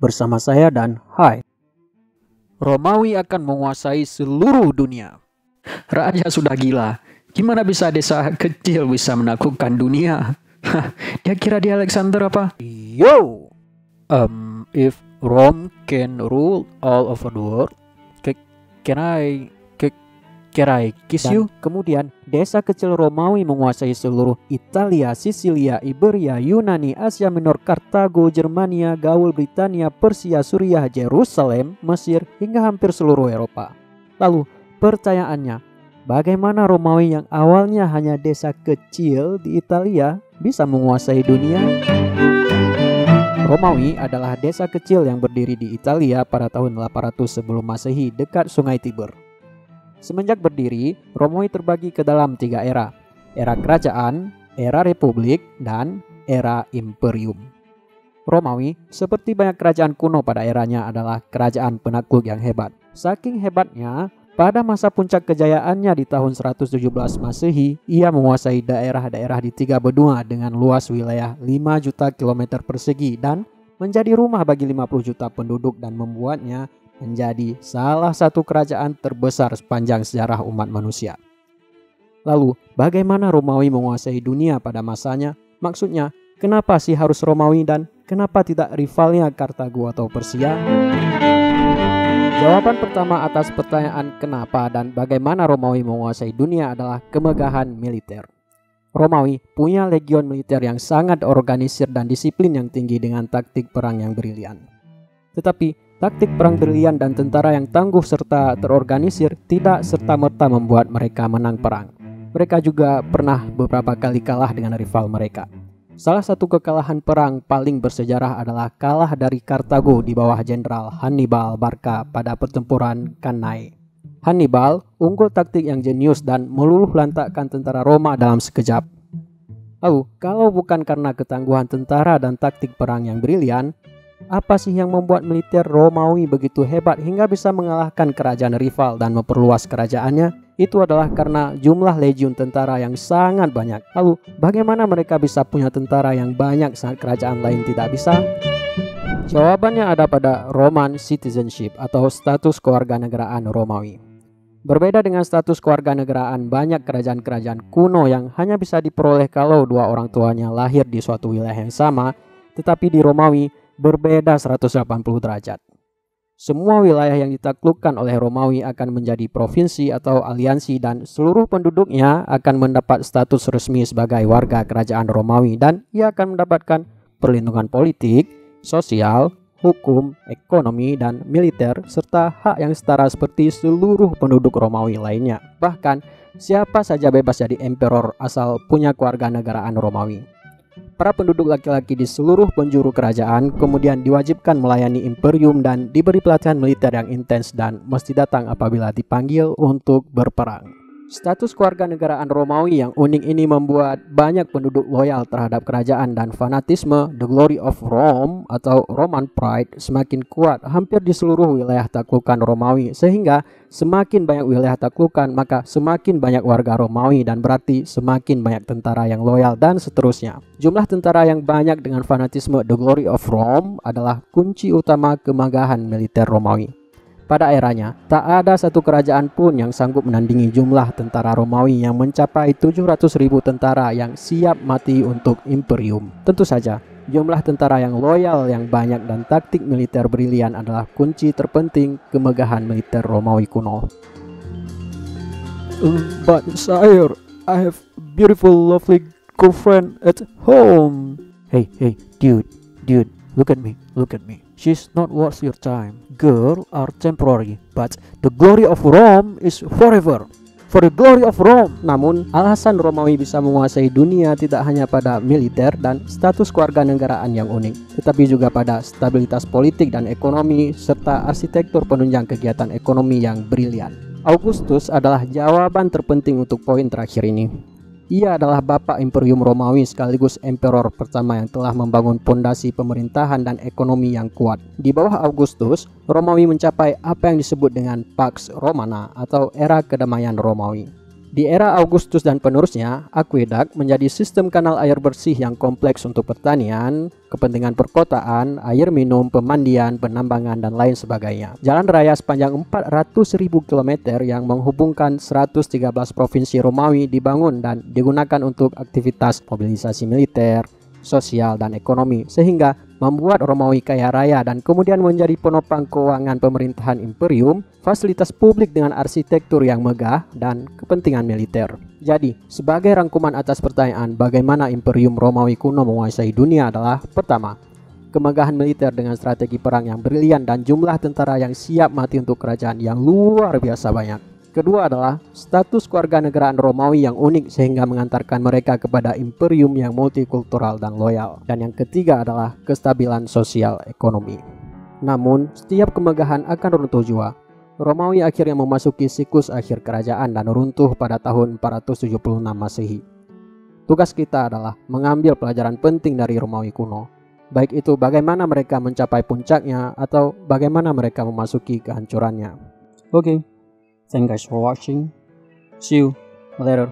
bersama saya dan Hai. Romawi akan menguasai seluruh dunia. Raja sudah gila. Gimana bisa desa kecil bisa menaklukkan dunia? Dia kira dia Alexander apa? Yo! If Rome can rule all over the world, can I kiss you? Kemudian desa kecil Romawi menguasai seluruh Italia, Sisilia, Iberia, Yunani, Asia Minor, Kartago, Germania, Gaul, Britania, Persia, Suriah, Yerusalem, Mesir, hingga hampir seluruh Eropa. Lalu pertanyaannya, bagaimana Romawi yang awalnya hanya desa kecil di Italia bisa menguasai dunia? Romawi adalah desa kecil yang berdiri di Italia pada tahun 800 sebelum Masehi dekat Sungai Tiber. Semenjak berdiri, Romawi terbagi ke dalam 3 era. Era kerajaan, era republik, dan era imperium. Romawi, seperti banyak kerajaan kuno pada eranya, adalah kerajaan penakluk yang hebat. Saking hebatnya, pada masa puncak kejayaannya di tahun 117 Masehi, ia menguasai daerah-daerah di 3 benua dengan luas wilayah 5 juta kilometer persegi dan menjadi rumah bagi 50 juta penduduk dan membuatnya menjadi salah satu kerajaan terbesar sepanjang sejarah umat manusia. Lalu, bagaimana Romawi menguasai dunia pada masanya? Maksudnya, kenapa sih harus Romawi dan kenapa tidak rivalnya Kartago atau Persia? Jawaban pertama atas pertanyaan kenapa dan bagaimana Romawi menguasai dunia adalah kemegahan militer. Romawi punya legion militer yang sangat organisir dan disiplin yang tinggi dengan taktik perang yang brilian. Tetapi taktik perang brilian dan tentara yang tangguh serta terorganisir tidak serta-merta membuat mereka menang perang. Mereka juga pernah beberapa kali kalah dengan rival mereka. Salah satu kekalahan perang paling bersejarah adalah kalah dari Kartago di bawah Jenderal Hannibal Barca pada pertempuran Cannae. Hannibal unggul taktik yang jenius dan meluluh lantakkan tentara Roma dalam sekejap. Lalu, kalau bukan karena ketangguhan tentara dan taktik perang yang brilian, apa sih yang membuat militer Romawi begitu hebat hingga bisa mengalahkan kerajaan rival dan memperluas kerajaannya? Itu adalah karena jumlah legiun tentara yang sangat banyak. Lalu, bagaimana mereka bisa punya tentara yang banyak saat kerajaan lain tidak bisa? Jawabannya ada pada Roman citizenship atau status kewarganegaraan Romawi. Berbeda dengan status kewarganegaraan banyak kerajaan-kerajaan kuno yang hanya bisa diperoleh kalau dua orang tuanya lahir di suatu wilayah yang sama, tetapi di Romawi berbeda 180 derajat. Semua wilayah yang ditaklukkan oleh Romawi akan menjadi provinsi atau aliansi dan seluruh penduduknya akan mendapat status resmi sebagai warga kerajaan Romawi dan ia akan mendapatkan perlindungan politik, sosial, hukum, ekonomi, dan militer serta hak yang setara seperti seluruh penduduk Romawi lainnya. Bahkan siapa saja bebas jadi emperor asal punya kewarganegaraan Romawi. Para penduduk laki-laki di seluruh penjuru kerajaan kemudian diwajibkan melayani imperium dan diberi pelatihan militer yang intens dan mesti datang apabila dipanggil untuk berperang. Status kewarganegaraan Romawi yang unik ini membuat banyak penduduk loyal terhadap kerajaan dan fanatisme The Glory of Rome atau Roman Pride semakin kuat hampir di seluruh wilayah taklukan Romawi, sehingga semakin banyak wilayah taklukan maka semakin banyak warga Romawi dan berarti semakin banyak tentara yang loyal dan seterusnya. Jumlah tentara yang banyak dengan fanatisme The Glory of Rome adalah kunci utama kemegahan militer Romawi. Pada eranya, tak ada satu kerajaan pun yang sanggup menandingi jumlah tentara Romawi yang mencapai 700.000 tentara yang siap mati untuk imperium. Tentu saja, jumlah tentara yang loyal yang banyak dan taktik militer brilian adalah kunci terpenting kemegahan militer Romawi kuno. But sire, I have a beautiful, lovely girlfriend at home. Hey, dude, look at me. She's not worth your time. Girls are temporary, but the glory of Rome is forever. For the glory of Rome. Namun, alasan Romawi bisa menguasai dunia tidak hanya pada militer dan status kewarganegaraan yang unik, tetapi juga pada stabilitas politik dan ekonomi serta arsitektur penunjang kegiatan ekonomi yang brilian. Augustus adalah jawaban terpenting untuk poin terakhir ini. Ia adalah bapak Imperium Romawi sekaligus emperor pertama yang telah membangun pondasi pemerintahan dan ekonomi yang kuat. Di bawah Augustus, Romawi mencapai apa yang disebut dengan Pax Romana atau era kedamaian Romawi. Di era Augustus dan penerusnya, akuedak menjadi sistem kanal air bersih yang kompleks untuk pertanian, kepentingan perkotaan, air minum, pemandian, penambangan, dan lain sebagainya. Jalan raya sepanjang 400.000 km yang menghubungkan 113 provinsi Romawi dibangun dan digunakan untuk aktivitas mobilisasi militer, sosial, dan ekonomi, sehingga membuat Romawi kaya raya dan kemudian menjadi penopang keuangan pemerintahan imperium, fasilitas publik dengan arsitektur yang megah, dan kepentingan militer. Jadi, sebagai rangkuman atas pertanyaan bagaimana imperium Romawi kuno menguasai dunia adalah: pertama, kemegahan militer dengan strategi perang yang brilian dan jumlah tentara yang siap mati untuk kerajaan yang luar biasa banyak. Kedua adalah status kewarganegaraan Romawi yang unik sehingga mengantarkan mereka kepada imperium yang multikultural dan loyal. Dan yang ketiga adalah kestabilan sosial ekonomi. Namun, setiap kemegahan akan runtuh jua. Romawi akhirnya memasuki siklus akhir kerajaan dan runtuh pada tahun 476 Masehi. Tugas kita adalah mengambil pelajaran penting dari Romawi kuno, baik itu bagaimana mereka mencapai puncaknya atau bagaimana mereka memasuki kehancurannya. Okay. Thank you guys for watching. See you later.